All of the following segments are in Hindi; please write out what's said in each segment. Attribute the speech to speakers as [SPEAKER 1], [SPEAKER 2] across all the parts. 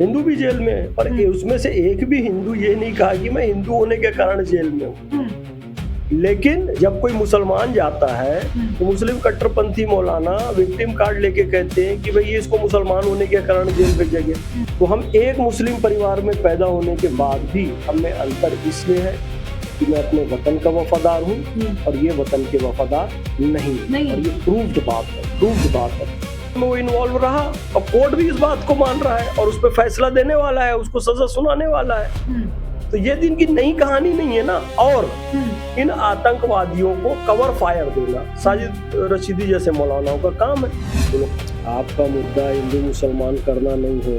[SPEAKER 1] हिंदू भी जेल में है, पर उसमें से एक भी हिंदू ये नहीं कहा कि मैं हिंदू होने के कारण जेल में हूँ। लेकिन जब कोई मुसलमान जाता है तो मुस्लिम कट्टरपंथी मौलाना विक्टिम कार्ड लेके कहते हैं कि भाई ये इसको मुसलमान होने के कारण जेल भेजा गया। तो हम एक मुस्लिम परिवार में पैदा होने के बाद भी हमें अंतर इसलिए है कि मैं अपने वतन का वफादार हूँ और ये वतन के वफादार नहीं। और ये प्रूव्ड बात है। में वो इन्वॉल्व रहा और कोर्ट भी इस बात को मान रहा है और उस पर फैसला देने वाला है, उसको सजा सुनाने वाला है। तो ये दिन की नई कहानी नहीं है ना। और इन आतंकवादियों को कवर फायर देना साजिद रशीदी जैसे मौलानाओं का काम है। तो आपका मुद्दा हिंदू मुसलमान करना नहीं हो,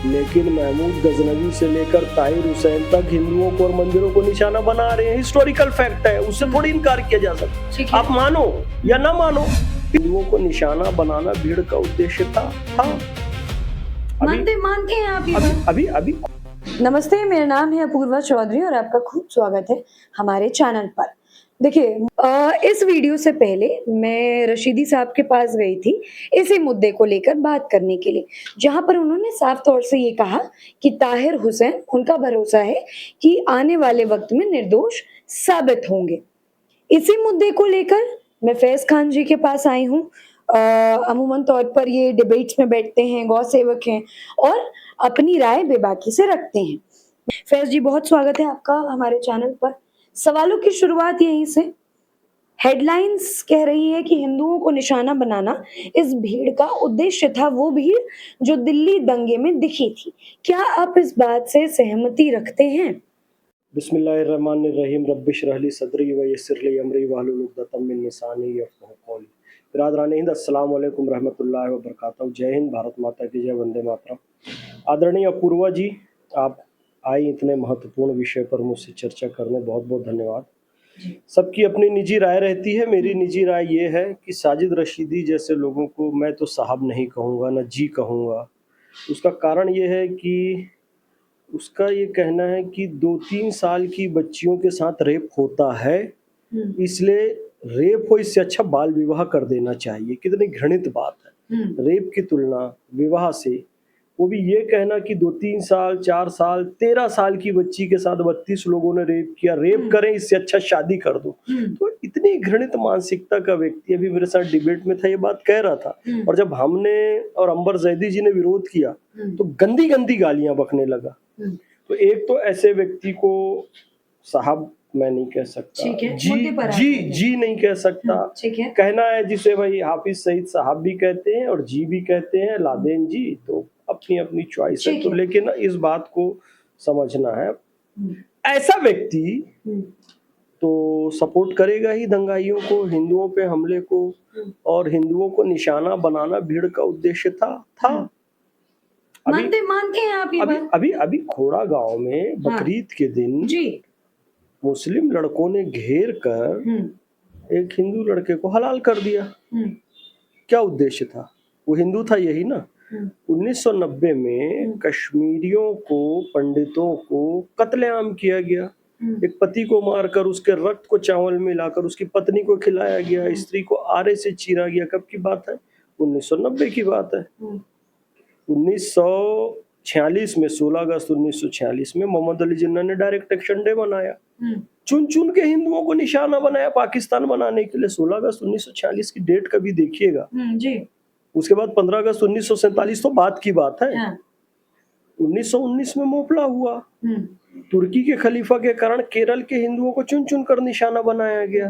[SPEAKER 1] लेकिन महमूद गजनवी से लेकर ताहिर हुसैन तक हिंदुओं को और मंदिरों को निशाना बना रहे हैं। हिस्टोरिकल फैक्ट है, उससे थोड़ी इनकार किया जा सकता। आप मानो या ना मानो, हिंदुओं को निशाना बनाना भीड़ का उद्देश्य था।
[SPEAKER 2] मानते हैं आप
[SPEAKER 1] अभी
[SPEAKER 2] नमस्ते, मेरा नाम है अपूर्वा चौधरी और आपका खूब स्वागत है हमारे चैनल पर। देखिए, इस वीडियो से पहले मैं रशीदी साहब के पास गई थी इसी मुद्दे को लेकर बात करने के लिए, जहां पर उन्होंने साफ तौर से ये कहा कि ताहिर हुसैन, उनका भरोसा है कि आने वाले वक्त में निर्दोष साबित होंगे। इसी मुद्दे को लेकर मैं फैज खान जी के पास आई हूँ। अमूमन तौर पर ये डिबेट्स में बैठते हैं, गौ सेवक हैं और अपनी राय बेबाकी से रखते हैं। फैज जी, बहुत स्वागत है आपका हमारे चैनल पर। सवालों की शुरुआत यहीं से। हेडलाइंस कह रही है कि हिंदुओं को निशाना बनाना इस भीड़ का उद्देश्य था, वो भीड़ जो दिल्ली दंगे में दिखी थी। क्या आप इस बात से सहमति रखते हैं?
[SPEAKER 1] बिस्मिल्लाहिर्रहमानिर्रहीम, रब्बिश रहली सदरी व यस्सिर ली अमरी वहलुल उक़दतम मिन लिसानी यफ़क़हू क़ौली। बिरादरान हिंद, अस्सलाम वालेकुम रहमतुल्लाहि व बरकातहू। जय हिंद, भारत माता की जय, वंदे मातरम। आदरणीय अपूर्वा जी, आप आई इतने महत्वपूर्ण विषय पर मुझसे चर्चा करने, बहुत बहुत धन्यवाद। सबकी अपनी निजी राय रहती है। मेरी निजी राय ये है कि साजिद रशीदी जैसे लोगों को मैं तो साहब नहीं कहूँगा, ना जी कहूँगा। उसका कारण ये है कि उसका ये कहना है कि 2-3 साल की बच्चियों के साथ रेप होता है, इसलिए रेप हो, इससे अच्छा बाल विवाह कर देना चाहिए। कितनी घृणित बात है रेप की तुलना विवाह से। वो भी ये कहना कि 2-3 साल, 4 साल, 13 साल की बच्ची के साथ 32 लोगों ने रेप किया, रेप करें, इससे अच्छा शादी कर दो। तो इतनी घृणित मानसिकता का व्यक्ति अभी मेरे साथ डिबेट में था, ये बात कह रहा था। और जब हमने और अंबर जैदी जी ने विरोध किया तो गंदी गंदी गालियां बकने लगा। तो एक तो ऐसे व्यक्ति को साहब मैं नहीं कह सकता, जी नहीं कह सकता। कहना है जिसे भाई हाफिज सईद साहब भी कहते हैं और जी भी कहते हैं, लादेन जी, तो अपनी अपनी चॉइस है। तो लेकिन इस बात को समझना है, ऐसा व्यक्ति तो सपोर्ट करेगा ही दंगाइयों को, हिंदुओं पे हमले को, और हिंदुओं को निशाना बनाना भीड़ का उद्देश्य था।
[SPEAKER 2] मानते हैं आप ये बात?
[SPEAKER 1] अभी खोड़ा गांव में बकरीद के दिन मुस्लिम लड़कों ने घेर कर एक हिंदू लड़के को हलाल कर दिया। क्या उद्देश्य था? वो हिंदू था, यही ना। 1990 में कश्मीरियों को, पंडितों को कत्लेआम किया गया। एक पति को मारकर उसके रक्त को चावल में मिलाकर उसकी पत्नी को खिलाया गया, स्त्री को आरे से चीरा गया। कब की बात है? 1990 की बात है। 1946 में 16 अगस्त 1946 में मोहम्मद अली जिन्ना ने डायरेक्ट एक्शन डे मनाया। चुन चुन के हिंदुओं को निशाना बनाया पाकिस्तान बनाने के लिए। 16 अगस्त 1946 की डेट कभी देखिएगा जी। उसके बाद 15 अगस्त 1947 तो बात की बात है। 1919 में मोपला हुआ। तुर्की के खलीफा के कारण केरल के हिंदुओं को चुन चुन कर निशाना बनाया गया।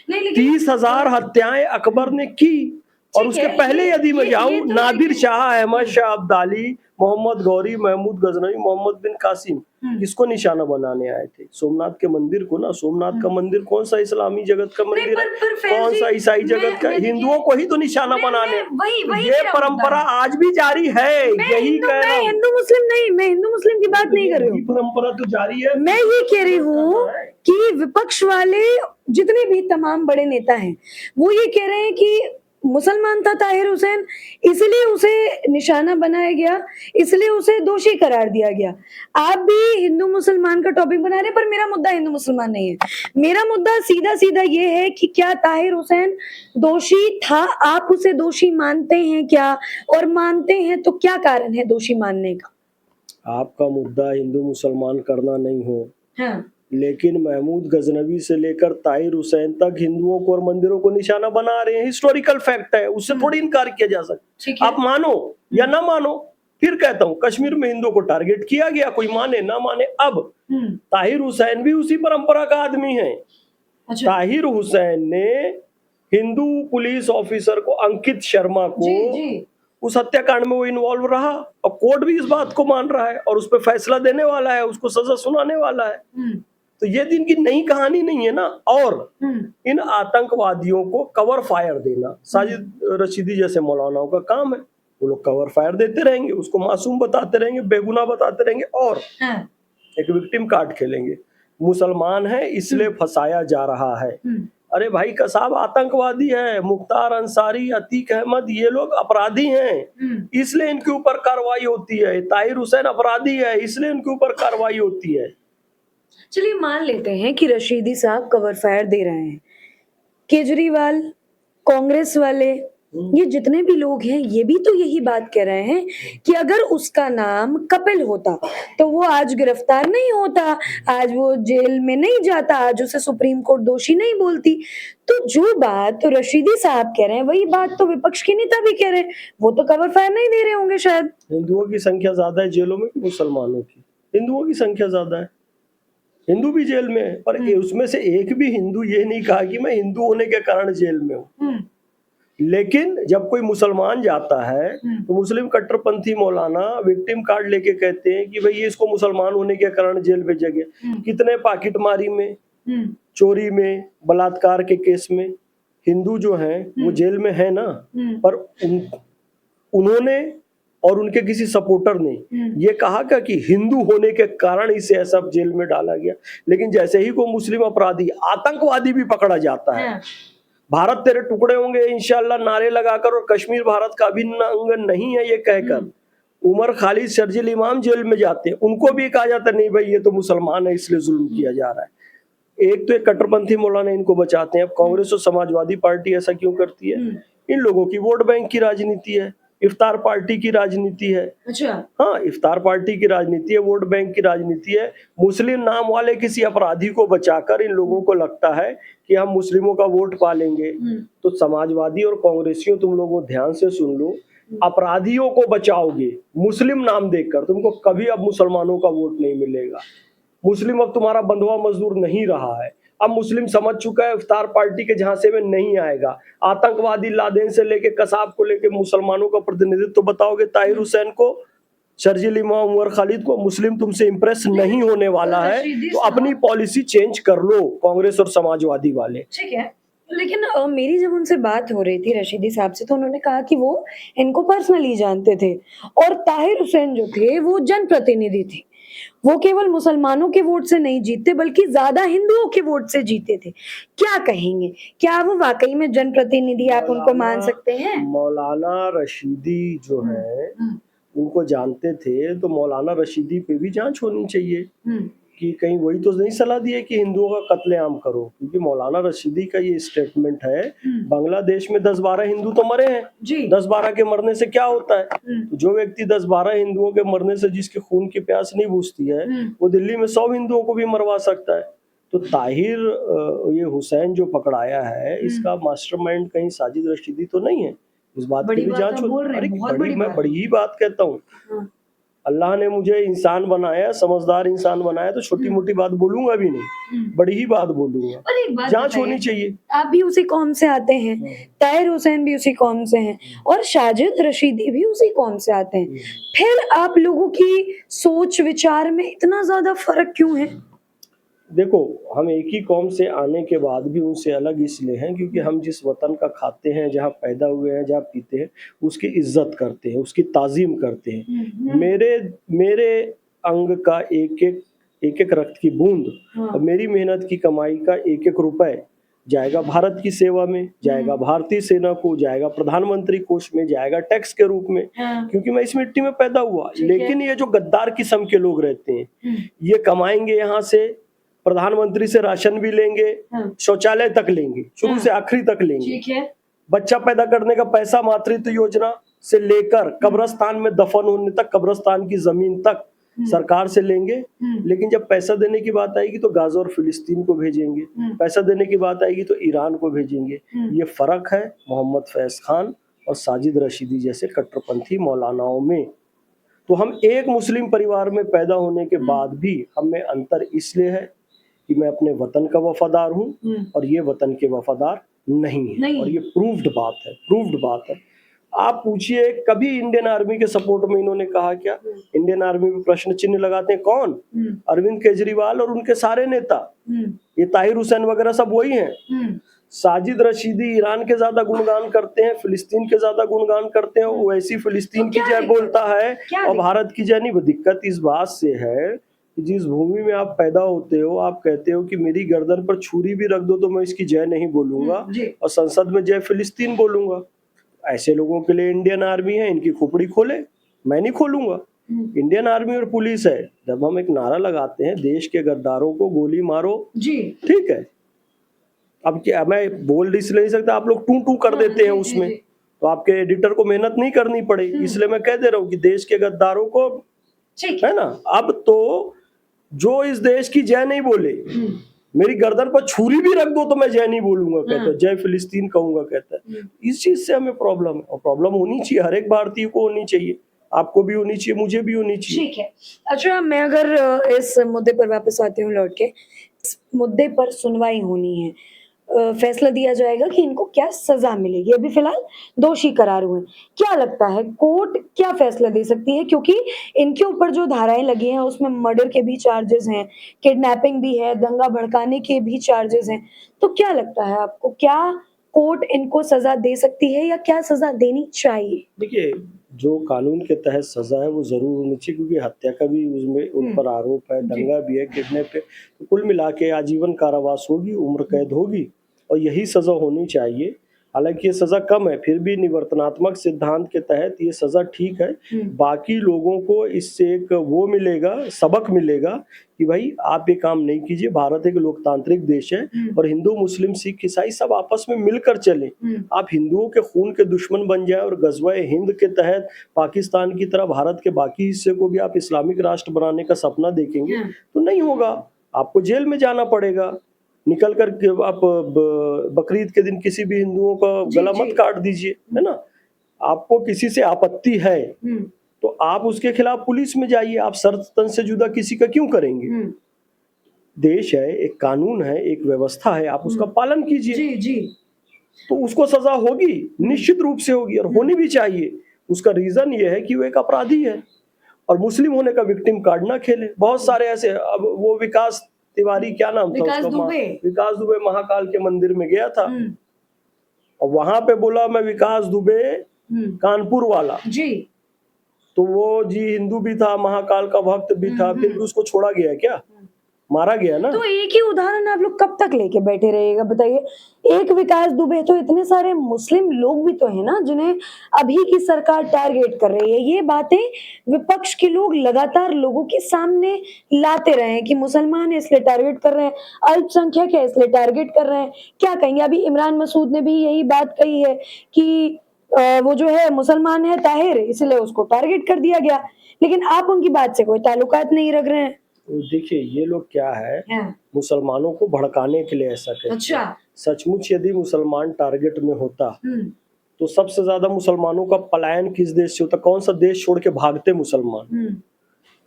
[SPEAKER 1] 30,000 हत्याएं अकबर ने की। और उसके पहले यदि मैं जाऊं, नादिर शाह, अहमद शाह अब्दाली, मोहम्मद गौरी, महमूद गजनवी, मोहम्मद बिन कासिम, किसको निशाना बनाने आए थे? सोमनाथ के मंदिर को ना। सोमनाथ का मंदिर कौन सा इस्लामी जगत का मंदिर है? कौन सा ईसाई जगत का? हिंदुओं को ही तो निशाना बनाने। ये परंपरा आज भी जारी है। यही कह रहा हूं।
[SPEAKER 2] हिंदू मुस्लिम नहीं, मैं हिंदू मुस्लिम की बात नहीं कर रही हूँ।
[SPEAKER 1] परंपरा तो जारी है।
[SPEAKER 2] मैं ये कह रही हूँ कि विपक्ष वाले जितने भी तमाम बड़े नेता हैं, वो ये कह रहे हैं कि मुसलमान था ताहिर हुसैन, इसलिए उसे निशाना बनाया गया, इसलिए उसे दोषी करार दिया गया। आप भी हिंदू मुसलमान का टॉपिक बना रहे हैं, पर मेरा मुद्दा हिंदू मुसलमान नहीं है। मेरा मुद्दा सीधा सीधा ये है कि क्या ताहिर हुसैन दोषी था? आप उसे दोषी मानते हैं क्या? और मानते हैं तो क्या कारण है दोषी मानने का?
[SPEAKER 1] आपका मुद्दा हिंदू मुसलमान करना नहीं हो,
[SPEAKER 2] हाँ,
[SPEAKER 1] लेकिन महमूद गजनवी से लेकर ताहिर हुसैन तक हिंदुओं को और मंदिरों को निशाना बना रहे हैं। हिस्टोरिकल फैक्ट है, उससे थोड़ी इनकार किया जा सकता।
[SPEAKER 2] ठीक है।
[SPEAKER 1] आप मानो या ना मानो, फिर कहता हूं कश्मीर में हिंदुओं को टारगेट किया गया, कोई माने ना माने। अब ताहिर हुसैन भी उसी परंपरा का आदमी है।
[SPEAKER 2] अच्छा,
[SPEAKER 1] ताहिर हुसैन ने हिंदू पुलिस ऑफिसर को, अंकित शर्मा को,
[SPEAKER 2] जी।
[SPEAKER 1] उस हत्याकांड में वो इन्वॉल्व रहा और कोर्ट भी इस बात को मान रहा है और उस पर फैसला देने वाला है, उसको सजा सुनाने वाला है। तो ये दिन की नई कहानी नहीं है ना। और इन आतंकवादियों को कवर फायर देना साजिद रशीदी जैसे मौलानाओं का काम है। वो लोग कवर फायर देते रहेंगे, उसको मासूम बताते रहेंगे, बेगुनाह बताते रहेंगे और एक विक्टिम कार्ड खेलेंगे। मुसलमान है इसलिए फंसाया जा रहा है। अरे भाई कसाब आतंकवादी है, मुख्तार अंसारी, अतीक अहमद, ये लोग अपराधी हैं, इसलिए इनके ऊपर कार्रवाई होती है। ताहिर हुसैन अपराधी है, इसलिए इनके ऊपर कार्रवाई होती है।
[SPEAKER 2] चलिए मान लेते हैं कि रशीदी साहब कवर फायर दे रहे हैं। केजरीवाल, कांग्रेस वाले, ये जितने भी लोग हैं ये भी तो यही बात कह रहे हैं कि अगर उसका नाम कपिल होता तो वो आज गिरफ्तार नहीं होता, आज वो जेल में नहीं जाता, आज उसे सुप्रीम कोर्ट दोषी नहीं बोलती। तो जो बात तो रशीदी साहब कह रहे हैं वही बात तो विपक्ष के नेता भी कह रहे हैं। वो तो कवर फायर नहीं दे रहे होंगे शायद।
[SPEAKER 1] हिंदुओं की संख्या ज्यादा है जेलों में कि मुसलमानों की? हिंदुओं की संख्या ज्यादा है, हिंदू भी जेल में है। पर उसमें से एक भी हिंदू ये नहीं कहा कि मैं हिंदू होने के कारण जेल में हूँ। लेकिन जब कोई मुसलमान जाता है तो मुस्लिम कट्टरपंथी मौलाना विक्टिम कार्ड लेके कहते हैं कि भाई ये इसको मुसलमान होने के कारण जेल भेजा गया। कितने पाकिटमारी में, चोरी में, बलात्कार के केस में हिंदू जो हैं वो जेल में है ना। पर उन्होंने और उनके किसी सपोर्टर ने ये कहा कि हिंदू होने के कारण इसे ऐसा जेल में डाला गया। लेकिन जैसे ही कोई मुस्लिम अपराधी, आतंकवादी भी पकड़ा जाता है, भारत तेरे टुकड़े होंगे इंशाल्लाह नारे लगाकर और कश्मीर भारत का अभिन्न अंग नहीं है ये कहकर उमर खालिद, शर्जील इमाम जेल में जाते हैं। उनको भी कहा जाता है नहीं भाई ये तो मुसलमान है इसलिए जुल्म किया जा रहा है। एक तो एक कट्टरपंथी मौलाना इनको बचाते हैं। अब कांग्रेस और समाजवादी पार्टी ऐसा क्यों करती है? इन लोगों की वोट बैंक की राजनीति है, इफ्तार पार्टी की राजनीति है।
[SPEAKER 2] अच्छा,
[SPEAKER 1] हाँ, इफ्तार पार्टी की राजनीति है, वोट बैंक की राजनीति है। मुस्लिम नाम वाले किसी अपराधी को बचाकर इन लोगों को लगता है कि हम मुस्लिमों का वोट पालेंगे। तो समाजवादी और कांग्रेसियों तुम लोगों ध्यान से सुन लो, अपराधियों को बचाओगे मुस्लिम नाम देकर, तुमको कभी अब मुसलमानों का वोट नहीं मिलेगा। मुस्लिम अब तुम्हारा बंधुआ मजदूर नहीं रहा है। अब मुस्लिम समझ चुका है इफ्तार पार्टी के झांसे में नहीं आएगा। आतंकवादी लादेन से लेके कसाब को लेके मुसलमानों का प्रतिनिधित्व तो बताओगे, ताहिर हुसैन को, शर्जील इमाम, उमर खालिद को, मुस्लिम तुमसे इंप्रेस नहीं होने वाला है। तो अपनी पॉलिसी चेंज कर लो कांग्रेस और समाजवादी वाले।
[SPEAKER 2] ठीक है। लेकिन मेरी जब उनसे बात हो रही थी रशीदी साहब से तो उन्होंने कहा कि वो इनको पर्सनली जानते थे और ताहिर हुसैन जो थे वो जनप्रतिनिधि थे। वो केवल मुसलमानों के वोट से नहीं जीते बल्कि ज्यादा हिंदुओं के वोट से जीते थे। क्या कहेंगे, क्या वो वाकई में जनप्रतिनिधि आप उनको मान सकते हैं?
[SPEAKER 1] मौलाना रशीदी जो है उनको जानते थे तो मौलाना रशीदी पे भी जांच होनी चाहिए कि कहीं वही तो नहीं सलाह दिए कि हिंदुओं का कत्लेआम करो। क्योंकि मौलाना रशीदी का ये स्टेटमेंट है, बांग्लादेश में 10-12 हिंदू तो मरे हैं, 10-12 के मरने से क्या होता है? तो जो व्यक्ति 10-12 हिंदुओं के मरने से जिसके खून की प्यास नहीं बुझती है वो दिल्ली में 100 हिंदुओं को भी मरवा सकता है। तो ताहिर ये हुसैन जो पकड़ाया है इसका मास्टरमाइंड कहीं साजिद रशीदी तो नहीं है। इस बात की भी जांच हो। अरे मैं बड़ी ही बात कहता हूँ। अल्लाह ने मुझे इंसान बनाया, समझदार इंसान बनाया, तो छोटी मोटी बात बोलूंगा भी नहीं, बड़ी ही बात बोलूंगा। जांच होनी चाहिए।
[SPEAKER 2] आप भी उसी कौम से आते हैं, ताहिर हुसैन भी उसी कौम से हैं और साजिद रशीदी भी उसी कौम से आते हैं, फिर आप लोगों की सोच विचार में इतना ज्यादा फर्क क्यों है?
[SPEAKER 1] देखो, हम एक ही कौम से आने के बाद भी उनसे अलग इसलिए हैं क्योंकि हम जिस वतन का खाते हैं, जहाँ पैदा हुए हैं, जहाँ पीते हैं, उसकी इज्जत करते हैं, उसकी ताजीम करते हैं। मेरे अंग का एक एक रक्त की बूंद और मेरी मेहनत की कमाई का एक एक रुपए जाएगा भारत की सेवा में, जाएगा भारतीय सेना को, जाएगा प्रधानमंत्री कोष में, जाएगा टैक्स के रूप में, क्योंकि मैं इस मिट्टी में पैदा हुआ। लेकिन ये जो गद्दार किस्म के लोग रहते हैं, ये कमाएंगे यहाँ से, प्रधानमंत्री से राशन भी लेंगे, शौचालय तक लेंगे, शुरू से आखिरी तक लेंगे, बच्चा पैदा करने का पैसा मातृत्व योजना से लेकर कब्रिस्तान में दफन होने तक, कब्रिस्तान की जमीन तक सरकार से लेंगे, लेकिन जब पैसा देने की बात आएगी तो गाजा और फिलिस्तीन को भेजेंगे, पैसा देने की बात आएगी तो ईरान को भेजेंगे। ये फर्क है मोहम्मद फैज खान और साजिद रशीदी जैसे कट्टरपंथी मौलानाओं में। तो हम एक मुस्लिम परिवार में पैदा होने के बाद भी हम में अंतर इसलिए है कि मैं अपने वतन का वफादार हूँ और ये वतन के वफादार नहीं है। और ये प्रूव्ड बात है। आप पूछिए कभी इंडियन आर्मी के सपोर्ट में इन्होंने कहा क्या? इंडियन आर्मी पे प्रश्न चिन्ह लगाते हैं कौन? अरविंद केजरीवाल और उनके सारे नेता। ये ताहिर हुसैन वगैरह सब वही हैं। साजिद रशीदी ईरान के ज्यादा गुणगान करते हैं, फिलिस्तीन के ज्यादा गुणगान करते हैं, वैसी फिलिस्तीन की जय बोलता है और भारत की जय नहीं। दिक्कत इस बात से है कि जिस भूमि में आप पैदा होते हो, आप कहते हो कि मेरी गर्दन पर छुरी भी रख दो तो मैं इसकी जय नहीं बोलूंगा और संसद में जय फिलिस्तीन बोलूंगा। ऐसे लोगों के लिए इंडियन आर्मी है, इनकी खोपड़ी खोले, मैं नहीं खोलूंगा। इंडियन आर्मी और पुलिस है। जब हम एक नारा लगाते हैं देश के गद्दारों को गोली मारो, ठीक है, अब क्या मैं बोल इसलिए नहीं सकता, आप लोग टू टू कर देते हैं उसमें, तो आपके एडिटर को मेहनत नहीं करनी पड़े, इसलिए मैं कह दे रहा हूँ कि देश के गद्दारों को, है ना। अब तो जो इस देश की जय नहीं बोले, मेरी गर्दन पर छुरी भी रख दो तो मैं जय नहीं बोलूंगा कहता है, जय फिलिस्तीन कहूंगा कहता है। इस चीज से हमें प्रॉब्लम है, और प्रॉब्लम होनी चाहिए, हर एक भारतीय को होनी चाहिए, आपको भी होनी चाहिए, मुझे भी होनी चाहिए।
[SPEAKER 2] ठीक है। अच्छा, मैं अगर इस मुद्दे पर वापस आती हूँ लौट के, इस मुद्दे पर सुनवाई होनी है, फैसला दिया जाएगा कि इनको क्या सजा मिलेगी। अभी फिलहाल दोषी करार हुए, क्या लगता है कोर्ट क्या फैसला दे सकती है? क्योंकि इनके ऊपर जो धाराएं लगी हैं उसमें मर्डर के भी चार्जेस हैं, किडनैपिंग भी है, दंगा भड़काने के भी चार्जेस हैं। तो क्या लगता है आपको, क्या कोर्ट इनको सजा दे सकती है या क्या सजा देनी चाहिए?
[SPEAKER 1] देखिए, जो कानून के तहत सजा है वो जरूर होनी चाहिए, क्योंकि हत्या का भी उसमें उन पर आरोप है, दंगा भी है, किडनैप है, तो कुल मिला के आजीवन कारावास होगी, उम्र कैद होगी और यही सजा होनी चाहिए। हालांकि ये सजा कम है, फिर भी निवर्तनात्मक सिद्धांत के तहत ये सजा ठीक है। बाकी लोगों को इससे एक वो मिलेगा, सबक मिलेगा कि भाई आप ये काम नहीं कीजिए। भारत एक लोकतांत्रिक देश है और हिंदू मुस्लिम सिख ईसाई सब आपस में मिलकर चले। आप हिंदुओं के खून के दुश्मन बन जाए और गजवाए हिंद के तहत पाकिस्तान की तरह भारत के बाकी हिस्से को भी आप इस्लामिक राष्ट्र बनाने का सपना देखेंगे तो नहीं होगा, आपको जेल में जाना पड़ेगा। निकल कर आप बकरीद के दिन किसी भी हिंदुओं का गला मत काट दीजिए, है ना। आपको किसी से आपत्ति है तो आप उसके खिलाफ पुलिस में जाइए, आप शर्त तन से जुदा किसी का क्यों करेंगे? देश है, एक कानून है, एक व्यवस्था है, आप उसका पालन कीजिए। तो उसको सजा होगी, निश्चित रूप से होगी और होनी भी चाहिए। उसका रीजन ये है कि वो एक अपराधी है और मुस्लिम होने का विक्टिम कार्ड ना खेले। बहुत सारे ऐसे, अब वो विकास तिवारी, क्या नाम था उसका, विकास दुबे महाकाल के मंदिर में गया था और वहां पे बोला मैं विकास दुबे कानपुर वाला तो वो जी हिंदू भी था, महाकाल का भक्त भी था, फिर भी उसको छोड़ा गया क्या? मारा गया ना।
[SPEAKER 2] तो एक ही उदाहरण आप लोग कब तक लेके बैठे रहिएगा बताइए? एक विकास दुबे, तो इतने सारे मुस्लिम लोग भी तो है ना जिन्हें अभी की सरकार टारगेट कर रही है। ये बातें विपक्ष के लोग लगातार लोगों के सामने लाते रहे हैं कि मुसलमान इसलिए टारगेट कर रहे हैं, अल्पसंख्यक है इसलिए टारगेट कर रहे हैं। क्या कहेंगे? अभी इमरान मसूद ने भी यही बात कही है कि वो जो है मुसलमान है ताहिर, इसलिए उसको टारगेट कर दिया गया, लेकिन आप उनकी बात से कोई ताल्लुकात नहीं रख रहे हैं।
[SPEAKER 1] देखिए, ये लोग क्या है, मुसलमानों को भड़काने के लिए ऐसा कहते हैं। सचमुच यदि मुसलमान टारगेट में होता तो सबसे ज्यादा मुसलमानों का पलायन किस देश से होता? कौन सा देश छोड़ के भागते मुसलमान?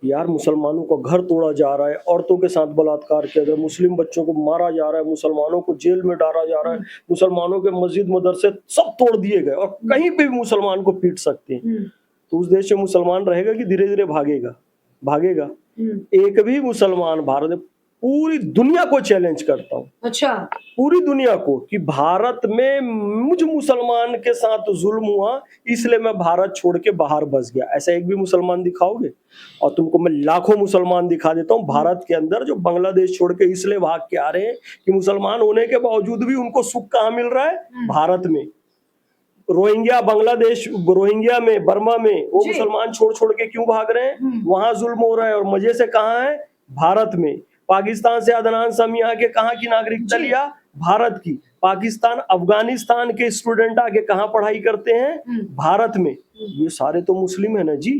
[SPEAKER 1] यार, मुसलमानों का घर तोड़ा जा रहा है, औरतों के साथ बलात्कार किया जा रहा है, मुस्लिम बच्चों को मारा जा रहा है, मुसलमानों को जेल में डाला जा रहा है, मुसलमानों के मस्जिद मदरसे सब तोड़ दिए गए और कहीं पे भी मुसलमान को पीट सकते हैं। तो उस देश में मुसलमान रहेगा कि धीरे धीरे भागेगा? एक भी मुसलमान भारत में, पूरी दुनिया को चैलेंज करता हूँ, पूरी दुनिया को, कि भारत में मुझ मुसलमान के साथ जुल्म हुआ इसलिए मैं भारत छोड़ के बाहर बस गया, ऐसा एक भी मुसलमान दिखाओगे? और तुमको मैं लाखों मुसलमान दिखा देता हूँ भारत के अंदर जो बांग्लादेश छोड़ के इसलिए भाग के आ रहे हैं कि मुसलमान होने के बावजूद भी उनको सुख कहाँ मिल रहा है? भारत में। रोहिंग्या, बांग्लादेश, रोहिंग्या में, बर्मा में वो मुसलमान छोड़ के क्यों भाग रहे हैं? वहां जुल्म हो रहा है और मजे से कहाँ है? भारत में। पाकिस्तान से अदनान सामी आके कहाँ की नागरिकता लिया? भारत की। पाकिस्तान, अफगानिस्तान के स्टूडेंट आके कहाँ पढ़ाई करते हैं? भारत में। ये सारे तो मुस्लिम है ना जी।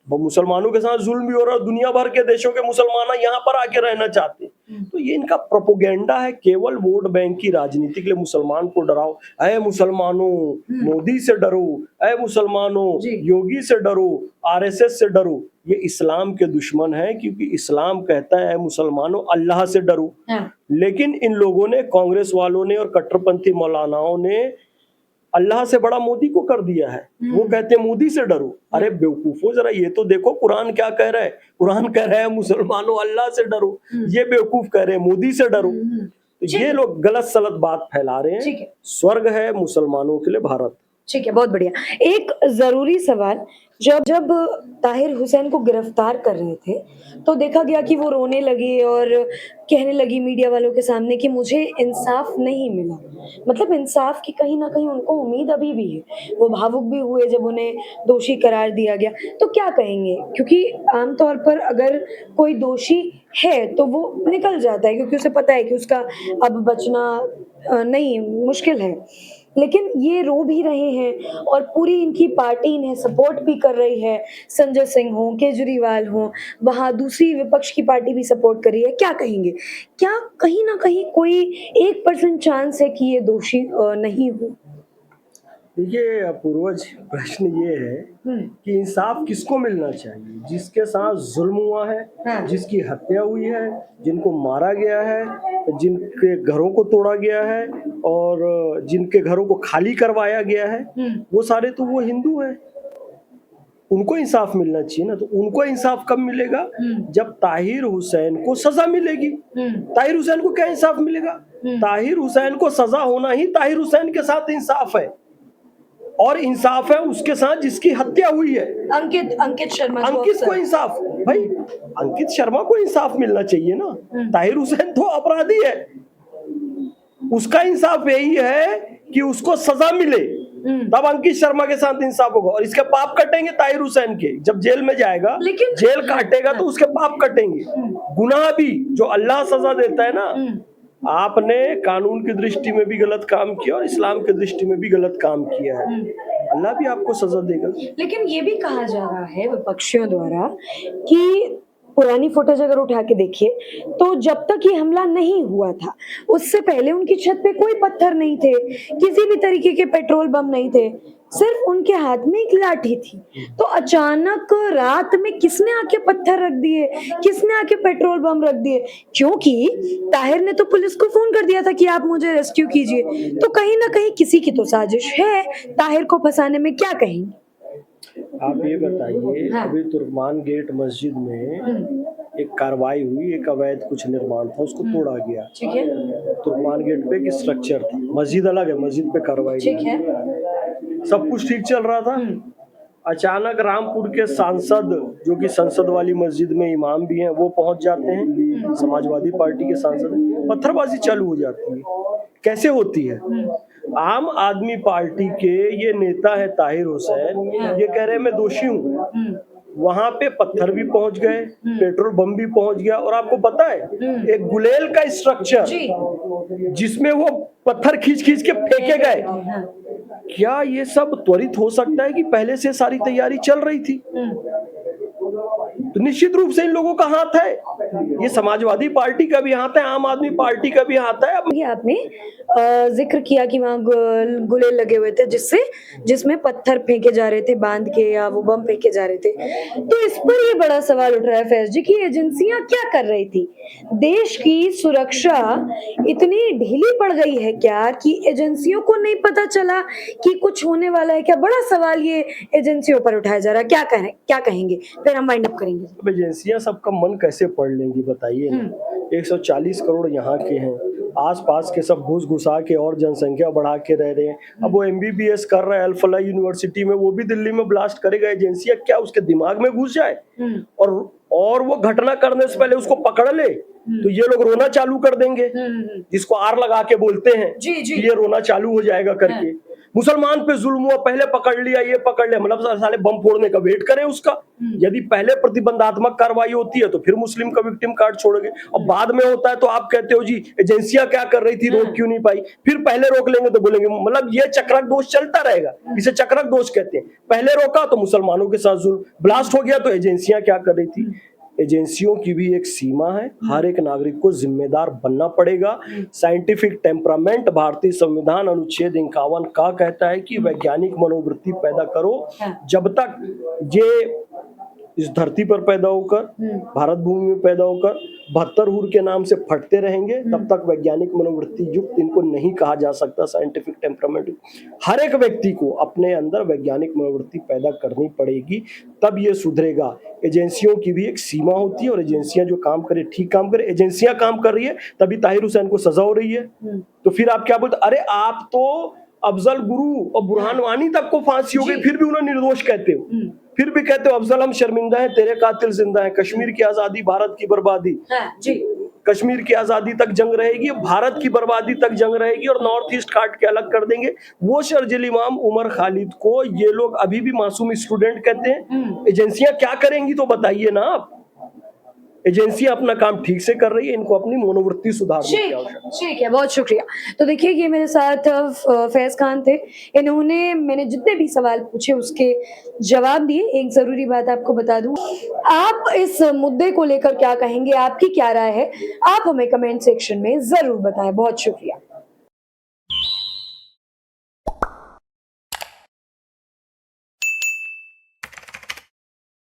[SPEAKER 1] वो मुसलमानों के साथ जुल्म भी हो रहा है, दुनिया भर के देशों के मुसलमान यहाँ पर आके रहना चाहते हैं। तो ये इनका प्रोपोगेंडा है, केवल वोट बैंक की राजनीति के लिए मुसलमान को डराओ, अय मुसलमानों मोदी से डरो, अय मुसलमानों योगी से डरो, आरएसएस से डरो। ये इस्लाम के दुश्मन है, क्योंकि इस्लाम कहता है मुसलमानों अल्लाह से डरो। लेकिन इन लोगों ने, कांग्रेस वालों ने और कट्टरपंथी मौलानाओं ने अल्लाह से बड़ा मोदी को कर दिया है। वो कहते हैं मोदी से डरो। अरे बेवकूफो, जरा ये तो देखो कुरान क्या कह रहा है। कुरान कह रहा है मुसलमानों अल्लाह से डरो, ये बेवकूफ कह रहे हैं मोदी से डरो। तो ये लोग गलत सलत बात फैला रहे हैं। स्वर्ग है मुसलमानों के लिए भारत।
[SPEAKER 2] ठीक है, बहुत बढ़िया। एक जरूरी सवाल, जब ताहिर हुसैन को गिरफ्तार कर रहे थे तो देखा गया कि वो रोने लगी और कहने लगी मीडिया वालों के सामने कि मुझे इंसाफ नहीं मिला। मतलब इंसाफ की कहीं ना कहीं उनको उम्मीद अभी भी है। वो भावुक भी हुए जब उन्हें दोषी करार दिया गया। तो क्या कहेंगे, क्योंकि आमतौर पर अगर कोई दोषी है तो वो निकल जाता है, क्योंकि उसे पता है कि उसका अब बचना नहीं, मुश्किल है। लेकिन ये रो भी रहे हैं और पूरी इनकी पार्टी इन्हें सपोर्ट भी कर रही है। संजय सिंह हो, केजरीवाल हो, वहाँ दूसरी विपक्ष की पार्टी भी सपोर्ट कर रही है। क्या कहेंगे, क्या कहीं ना कहीं कोई 1% चांस है कि ये दोषी नहीं हो?
[SPEAKER 1] देखिए पूर्वज, प्रश्न ये है कि इंसाफ किसको मिलना चाहिए? जिसके साथ जुल्म हुआ है, जिसकी हत्या हुई है, जिनको मारा गया है, जिनके घरों को तोड़ा गया है और जिनके घरों को खाली करवाया गया है, वो सारे तो वो हिंदू हैं। उनको इंसाफ मिलना चाहिए ना। तो उनको इंसाफ कब मिलेगा? जब ताहिर हुसैन को सजा मिलेगी। ताहिर हुसैन को क्या इंसाफ मिलेगा? ताहिर हुसैन को सजा होना ही ताहिर हुसैन के साथ इंसाफ है। और इंसाफ है उसके साथ जिसकी हत्या हुई है।
[SPEAKER 2] अंकित शर्मा
[SPEAKER 1] को इंसाफ, भाई अंकित शर्मा को इंसाफ मिलना चाहिए ना। ताहिर हुसैन तो अपराधी है, उसका इंसाफ यही है कि उसको सजा मिले, तब अंकित शर्मा के साथ इंसाफ होगा। और इसके पाप कटेंगे ताहिर हुसैन के, जब जेल में जाएगा, लेकिन जेल काटेगा तो उसके पाप कटेंगे। गुनाह भी जो अल्लाह सजा देता है ना, आपने कानून की दृष्टि में भी गलत काम किया और इस्लाम की दृष्टि में भी गलत काम किया है, अल्लाह भी आपको सजा देगा।
[SPEAKER 2] लेकिन ये भी कहा जा रहा है विपक्षियों द्वारा कि पुरानी फुटेज अगर उठा के देखिए तो जब तक ये हमला नहीं हुआ था उससे पहले उनकी छत पे कोई पत्थर नहीं थे, किसी भी तरीके के पेट्रोल बम नहीं थे, सिर्फ उनके हाथ में एक लाठी थी। तो अचानक रात में किसने आके पत्थर रख दिए, किसने आके पेट्रोल बम रख दिए? क्योंकि ताहिर ने तो पुलिस को फोन कर दिया था कि आप मुझे रेस्क्यू कीजिए। तो कहीं ना कहीं किसी की तो साजिश है ताहिर को फंसाने में। क्या कहेंगे
[SPEAKER 1] आप? ये बताइए, अभी तुर्कमान गेट मस्जिद में एक कार्रवाई हुई, एक अवैध कुछ निर्माण था, उसको तोड़ा गया।
[SPEAKER 2] ठीक है।
[SPEAKER 1] तुर्कमान गेट पे एक स्ट्रक्चर था, मस्जिद अलग है, मस्जिद पे कार्रवाई।
[SPEAKER 2] ठीक है।
[SPEAKER 1] सब कुछ ठीक चल रहा था। अचानक रामपुर के सांसद, जो कि संसद वाली मस्जिद में इमाम भी हैं, वो पहुंच जाते हैं, समाजवादी पार्टी के सांसद, पत्थरबाजी चालू हो जाती है। कैसे होती है? आम आदमी पार्टी के ये नेता है ताहिर हुसैन, ये कह रहे हैं मैं दोषी हूँ। वहां पे पत्थर भी पहुंच गए, पेट्रोल बम भी पहुंच गया। और आपको पता है, एक गुलेल का स्ट्रक्चर जिसमें वो पत्थर खींच खींच के फेंके गए, क्या ये सब त्वरित हो सकता है कि पहले से सारी तैयारी चल रही थी? तो निश्चित रूप से इन लोगों का हाथ है। ये समाजवादी पार्टी का भी हाथ है, आम आदमी पार्टी का भी हाथ है।
[SPEAKER 2] अब आपने जिक्र किया कि वहाँ गुलेल लगे हुए थे जिसमें पत्थर फेंके जा रहे थे बांध के, या वो बम फेंके जा रहे थे। तो इस पर ये बड़ा सवाल उठ रहा है फैज जी की एजेंसियां क्या कर रही थी? देश की सुरक्षा इतनी ढीली पड़ गई है क्या कि एजेंसियों को नहीं पता चला कि कुछ होने वाला है क्या? बड़ा सवाल ये एजेंसियों पर उठाया जा रहा है। क्या कहेंगे? फिर हम वाइंड अप करेंगे।
[SPEAKER 1] अब एजेंसियां सबका मन कैसे पढ़ लेंगी बताइए ना। 140 करोड़ यहाँ के हैं, आसपास के सब घुस घुसा के और जनसंख्या बढ़ा के रह रहे हैं। अब वो MBBS कर रहा है अल-फलाह यूनिवर्सिटी में, वो भी दिल्ली में ब्लास्ट करेगा। एजेंसियां क्या उसके दिमाग में घुस जाए और वो घटना करने से पहले उसको पकड़ ले तो ये लोग रोना चालू कर देंगे, जिसको आर लगा के बोलते हैं कि ये रोना चालू हो जाएगा करके। मुसलमान पे जुल्म हुआ, पहले पकड़ लिया, ये पकड़ लिया, मतलब साले बम फोड़ने का वेट करें उसका। यदि पहले प्रतिबंधात्मक कार्रवाई होती है तो फिर मुस्लिम का विक्टिम कार्ड छोड़ोगे, और बाद में होता है तो आप कहते हो जी एजेंसियां क्या कर रही थी, रोक क्यों नहीं पाई, फिर पहले रोक लेंगे तो बोलेंगे, मतलब ये चक्रक दोष चलता रहेगा। इसे चक्रक दोष कहते हैं। पहले रोका तो मुसलमानों के साथ जुल्म, ब्लास्ट हो गया तो एजेंसियां क्या कर रही थी। एजेंसियों की भी एक सीमा है, हर एक नागरिक को जिम्मेदार बनना पड़ेगा। साइंटिफिक टेम्परामेंट, भारतीय संविधान अनुच्छेद 51 का कहता है कि वैज्ञानिक मनोवृत्ति पैदा करो। जब तक ये इस धरती पर पैदा होकर, भारत भूमि में पैदा होकर 72 हुर के नाम से फटते रहेंगे, तब तक वैज्ञानिक मनोवृत्ति युक्त इनको नहीं कहा जा सकता, साइंटिफिक टेम्परामेंट। हर एक व्यक्ति को अपने अंदर वैज्ञानिक मनोवृत्ति पैदा करनी पड़ेगी, तब ये सुधरेगा। एजेंसियों की भी एक सीमा होती है, और एजेंसियां जो काम करे ठीक काम करे। एजेंसियां काम कर रही है तभी ताहिर हुसैन को सजा हो रही है, तो फिर आप क्या बोलते, अरे आप तो अफजल गुरु और बुरहान वानी तक को फांसी हो गई, फिर भी उन्हें निर्दोष कहते हो, फिर भी कहते हो अफजल हम शर्मिंदा हैं, तेरे कातिल जिंदा हैं, कश्मीर की आजादी भारत की बर्बादी।
[SPEAKER 2] जी
[SPEAKER 1] कश्मीर की आजादी तक जंग रहेगी, भारत की बर्बादी तक जंग रहेगी, और नॉर्थ ईस्ट काट के अलग कर देंगे। वो शर्जिल इमाम उमर खालिद को ये लोग अभी भी मासूम स्टूडेंट कहते हैं। एजेंसियां क्या करेंगी तो बताइए ना आप। एजेंसियां अपना काम ठीक से कर रही है, इनको अपनी मनोवृत्ति सुधारने की आवश्यकता है।
[SPEAKER 2] ठीक है, बहुत शुक्रिया। तो देखिए ये मेरे साथ फैज खान थे, इन्होंने मैंने जितने भी सवाल पूछे उसके जवाब दिए। एक जरूरी बात आपको बता दूं, आप इस मुद्दे को लेकर क्या कहेंगे, आपकी क्या राय है, आप हमें कमेंट सेक्शन में जरूर बताएं। बहुत शुक्रिया।